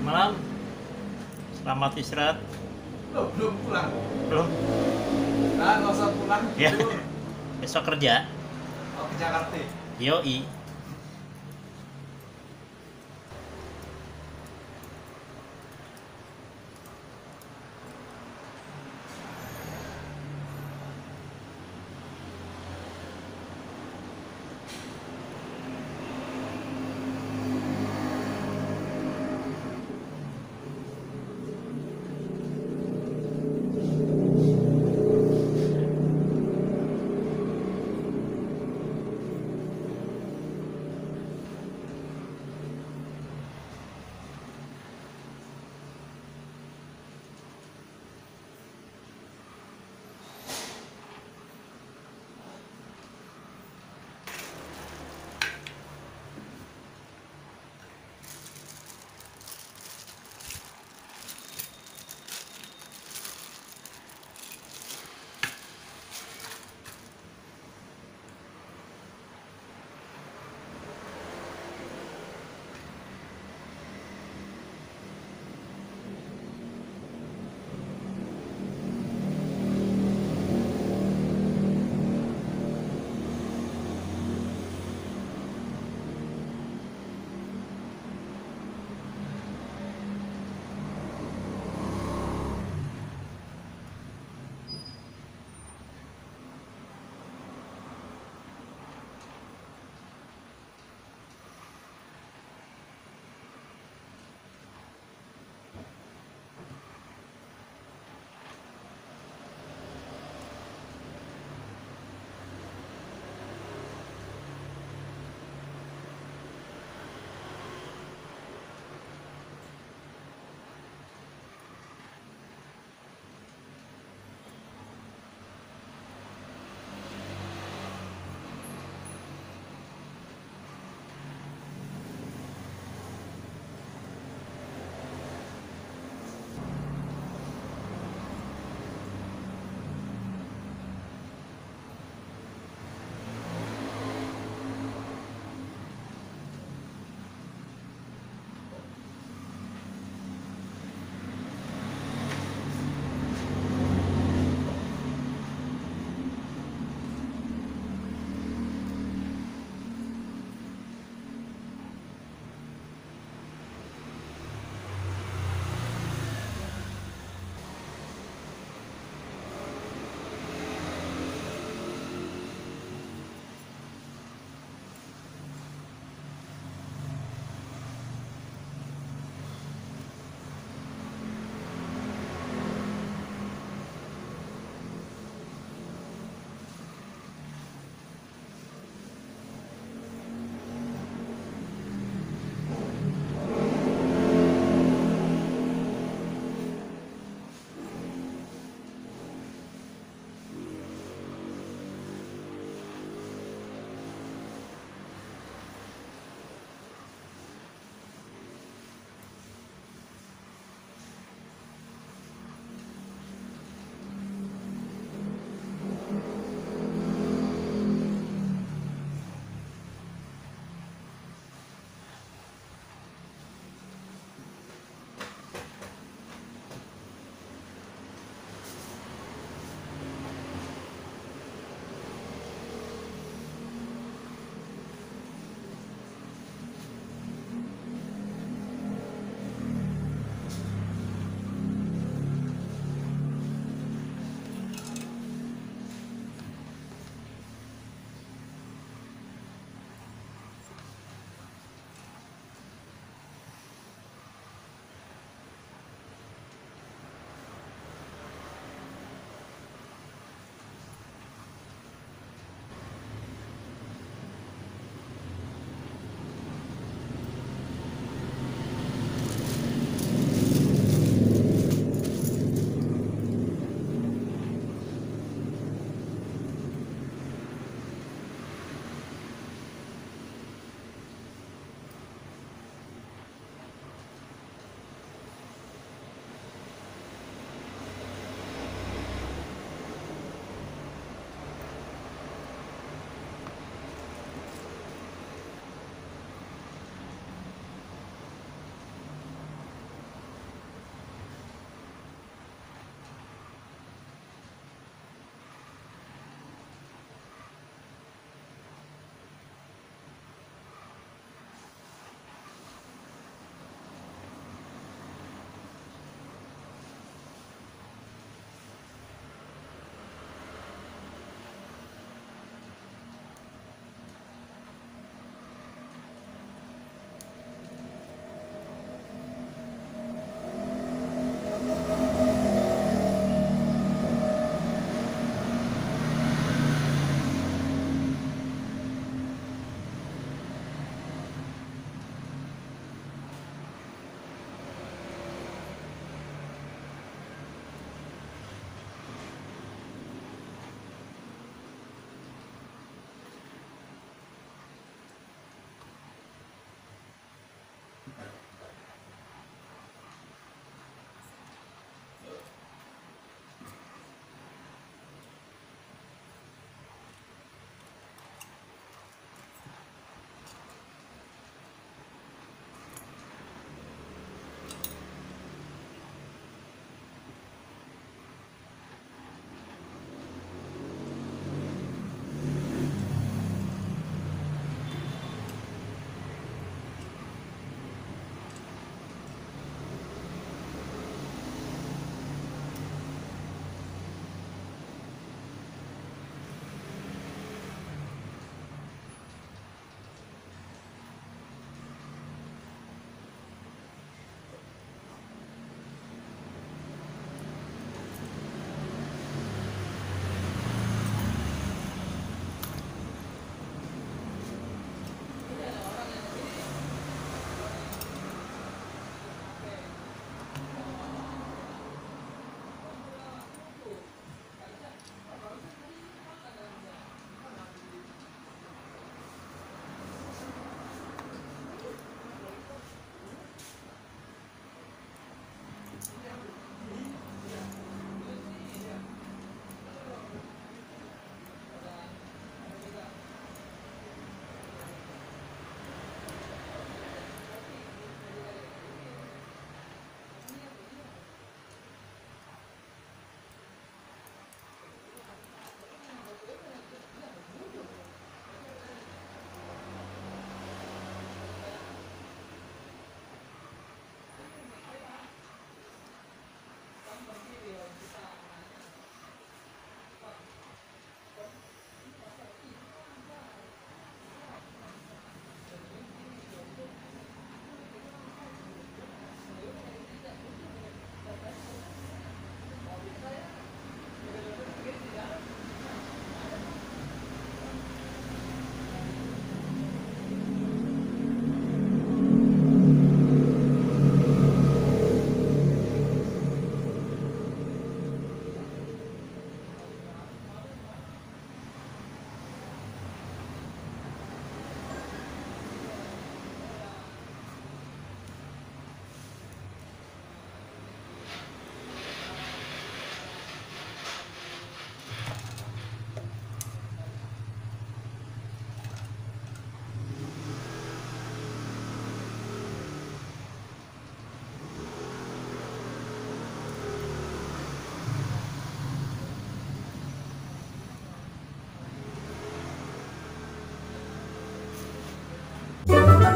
Malam, selamat istirahat. Loh, belum pulang. Belum? Nah, nggak usah pulang. Ya, Tidur. besok kerja. Oh, ke Jakarta. Yoi.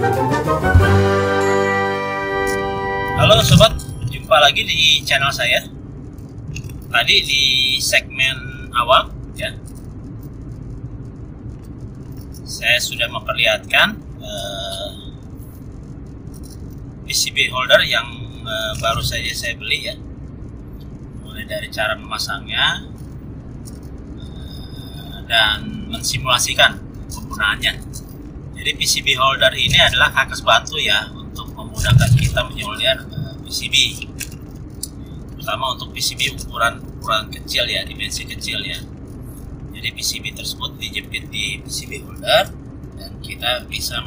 Halo sobat, jumpa lagi di channel saya. Tadi di segmen awal ya, saya sudah memperlihatkan PCB holder yang baru saja saya beli ya, mulai dari cara memasangnya dan mensimulasikan penggunaannya. Jadi PCB holder ini adalah kakas bantu ya untuk memudahkan kita menyolder PCB, terutama untuk PCB ukuran kecil ya, dimensi kecil ya. Jadi PCB tersebut dijepit di PCB holder dan kita bisa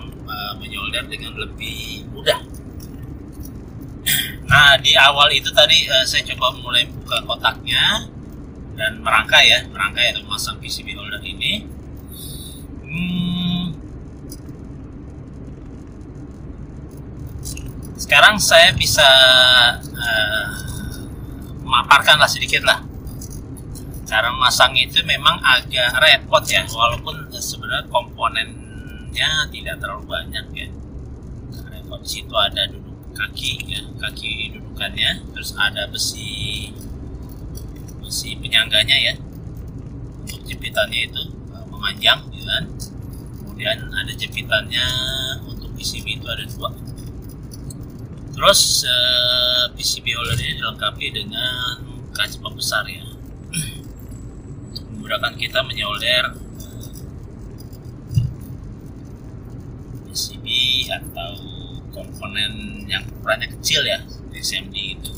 menyolder dengan lebih mudah. Nah, di awal itu tadi saya coba mulai buka kotaknya dan merangkai atau memasang PCB holder ini. Sekarang saya bisa memaparkan lah sedikit lah. Cara memasang itu memang agak repot ya, walaupun sebenarnya komponennya tidak terlalu banyak ya. Repot, di situ ada duduk kaki ya, kaki dudukannya, terus ada besi penyangganya ya untuk jepitannya itu memanjang gitu kan. Kemudian ada jepitannya untuk PCB itu ada 2. Terus PCB holder ini dilengkapi dengan kaca pembesar ya, untuk memudahkan kita menyolder PCB atau komponen yang ukurannya kecil ya, SMD itu.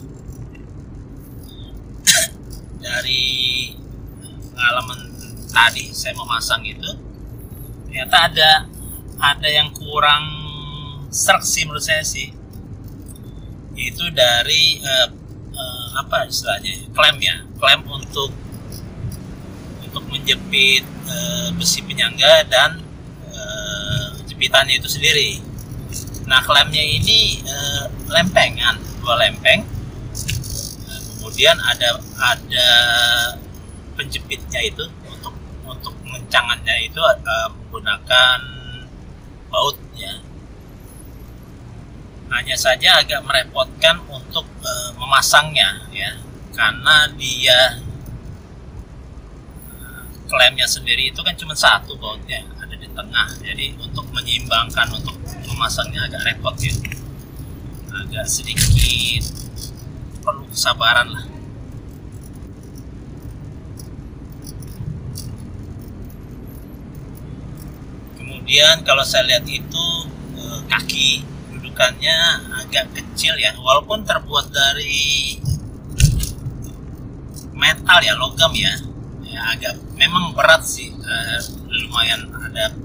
Dari pengalaman tadi saya memasang itu, ternyata ada yang kurang serk sih menurut saya sih. Itu dari apa istilahnya, klem untuk menjepit besi penyangga dan jepitannya itu sendiri. Nah, klemnya ini lempengan, 2 lempeng. Kemudian ada penjepitnya itu untuk mengencangannya itu menggunakan baut ya. Hanya saja agak merepotkan untuk memasangnya ya, karena dia klemnya sendiri itu kan cuma 1 bautnya, ada di tengah. Jadi untuk menyeimbangkan, untuk memasangnya agak repot ya, agak sedikit perlu kesabaran lah. Kemudian kalau saya lihat itu kaki dudukannya agak kecil ya, walaupun terbuat dari metal ya, logam ya, agak memang berat sih, lumayan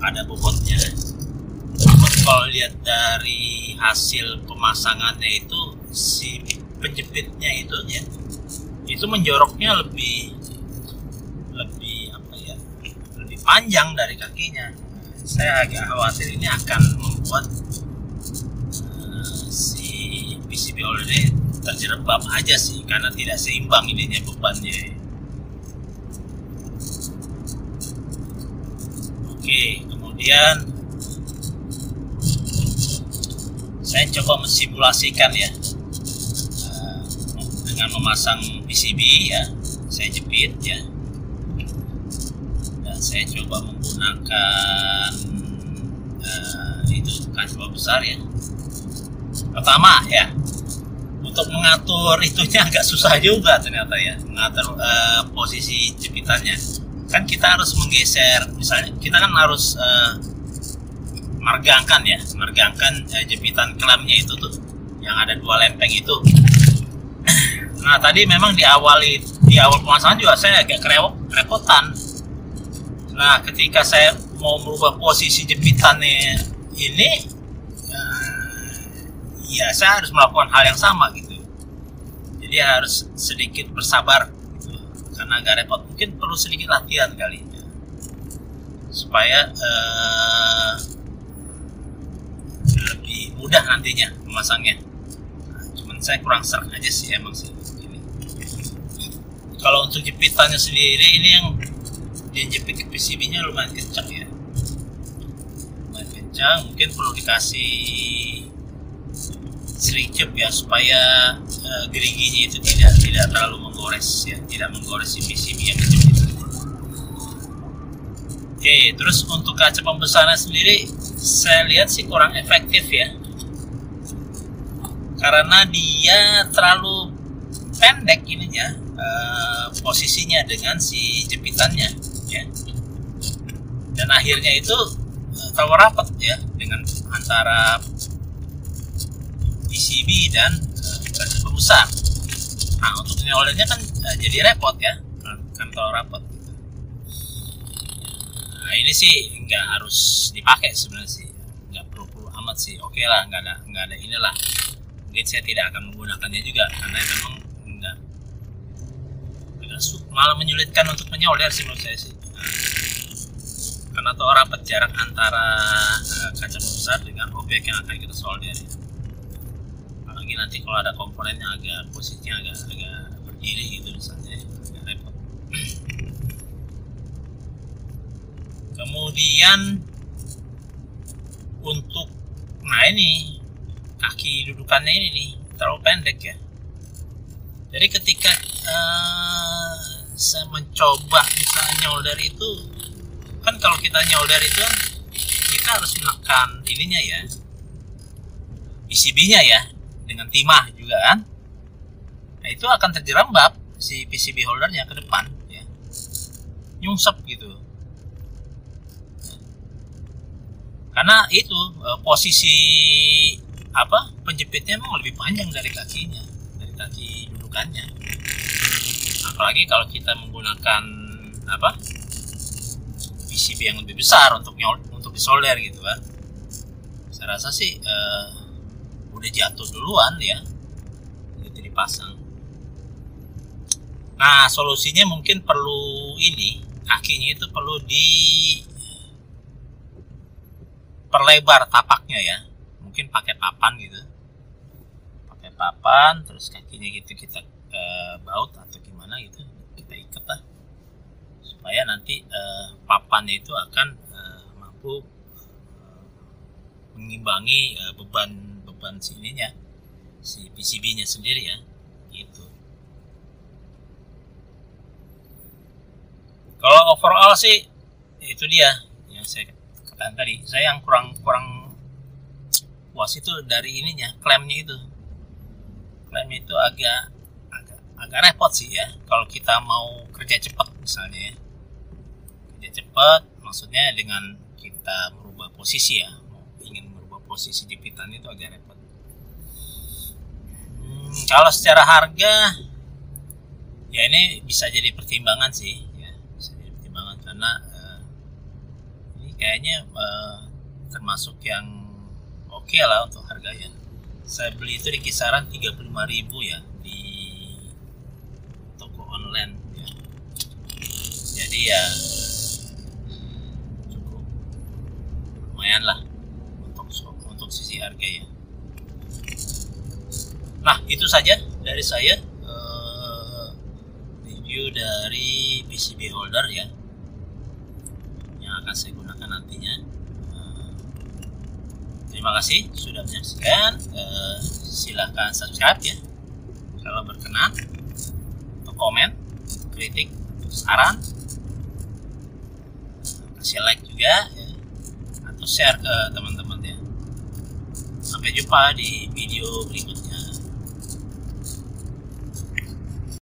ada bobotnya. Kalau lihat dari hasil pemasangannya itu, si penjepitnya itu ya, itu menjoroknya lebih apa ya, lebih panjang dari kakinya. Saya agak khawatir ini akan membuat si PCB holder ini terjerembab aja sih, karena tidak seimbang ininya bebannya. Oke, kemudian saya coba mensimulasikan ya, dengan memasang PCB ya, saya jepit ya, dan saya coba menggunakan itu kaca besar ya. Pertama ya, untuk mengatur itunya agak susah juga ternyata ya, mengatur posisi jepitannya. Kan kita harus menggeser, misalnya kita kan harus mergangkan jepitan klemnya itu tuh, yang ada 2 lempeng itu. Nah, tadi memang di awal pemasangan juga saya agak kerepotan. Nah, ketika saya mau merubah posisi jepitannya ini, ya saya harus melakukan hal yang sama gitu. Jadi harus sedikit bersabar gitu, karena agak repot. Mungkin perlu sedikit latihan kali ya, supaya lebih mudah nantinya memasangnya. Nah, cuman saya kurang serk aja sih emang sih ini. Kalau untuk jepitannya sendiri, ini yang dia jepit ke PCB-nya lumayan kencang ya, lumayan kencang, mungkin perlu dikasih sering cup ya, supaya geriginya itu tidak terlalu menggores ya, tidak menggores si PCB yang kecil itu. Oke, terus untuk kaca pembesaran sendiri saya lihat sih kurang efektif ya, karena dia terlalu pendek ininya, posisinya dengan si jepitannya ya, dan akhirnya itu terlalu rapat ya dengan antara PCB dan kaca pembesar. Nah, untuk nyoldernya kan jadi repot ya, kan terlalu rapat. Nah, ini sih nggak harus dipakai sebenarnya sih, nggak perlu amat sih. Oke lah, nggak ada inilah. Mungkin saya tidak akan menggunakannya juga karena memang nggak malah menyulitkan untuk menyolder sih menurut saya sih. Karena terlalu rapat jarak antara kaca pembesar dengan objek yang akan kita solder ya. Apalagi nanti kalau ada komponennya agak posisinya agak berdiri gitu misalnya, agak repot. Kemudian untuk ini kaki dudukannya ini nih terlalu pendek ya. Jadi ketika saya mencoba misalnya nyolder itu kan, kalau kita nyolder itu kita harus menekan ininya ya, PCB-nya ya, dengan timah juga kan. Nah, itu akan terjerembab si PCB holdernya ke depan ya, nyungsep gitu. Karena itu posisi penjepitnya memang lebih panjang dari kakinya, dari kaki dudukannya. Apalagi kalau kita menggunakan PCB yang lebih besar untuk disolder gitu kan. Saya rasa sih udah jatuh duluan ya, itu dipasang. Nah, solusinya mungkin perlu kakinya itu perlu perlebar tapaknya ya, mungkin pakai papan gitu, terus kakinya gitu kita baut atau gimana gitu, kita ikat lah supaya nanti papannya itu akan mampu mengimbangi beban sininya, si PCB-nya sendiri ya, gitu. Kalau overall sih itu dia yang saya katakan tadi. Saya yang kurang puas itu dari klemnya itu. Klemnya itu agak repot sih ya, kalau kita mau kerja cepat misalnya ya. Kerja cepat maksudnya dengan kita merubah posisi ya, ingin merubah posisi jepitan itu agak repot. Kalau secara harga ya ini bisa jadi pertimbangan sih ya, bisa jadi pertimbangan karena ini kayaknya termasuk yang oke lah untuk harganya. Saya beli itu di kisaran 35.000 ya di toko online ya. Jadi ya cukup lumayan lah untuk sisi harga ya. Nah, itu saja dari saya review dari PCB holder ya, yang akan saya gunakan nantinya. Terima kasih sudah menyaksikan. Silahkan subscribe ya kalau berkenan, untuk komen, kritik, saran, kasih like juga ya, atau share ke teman-teman ya. Sampai jumpa di video berikutnya.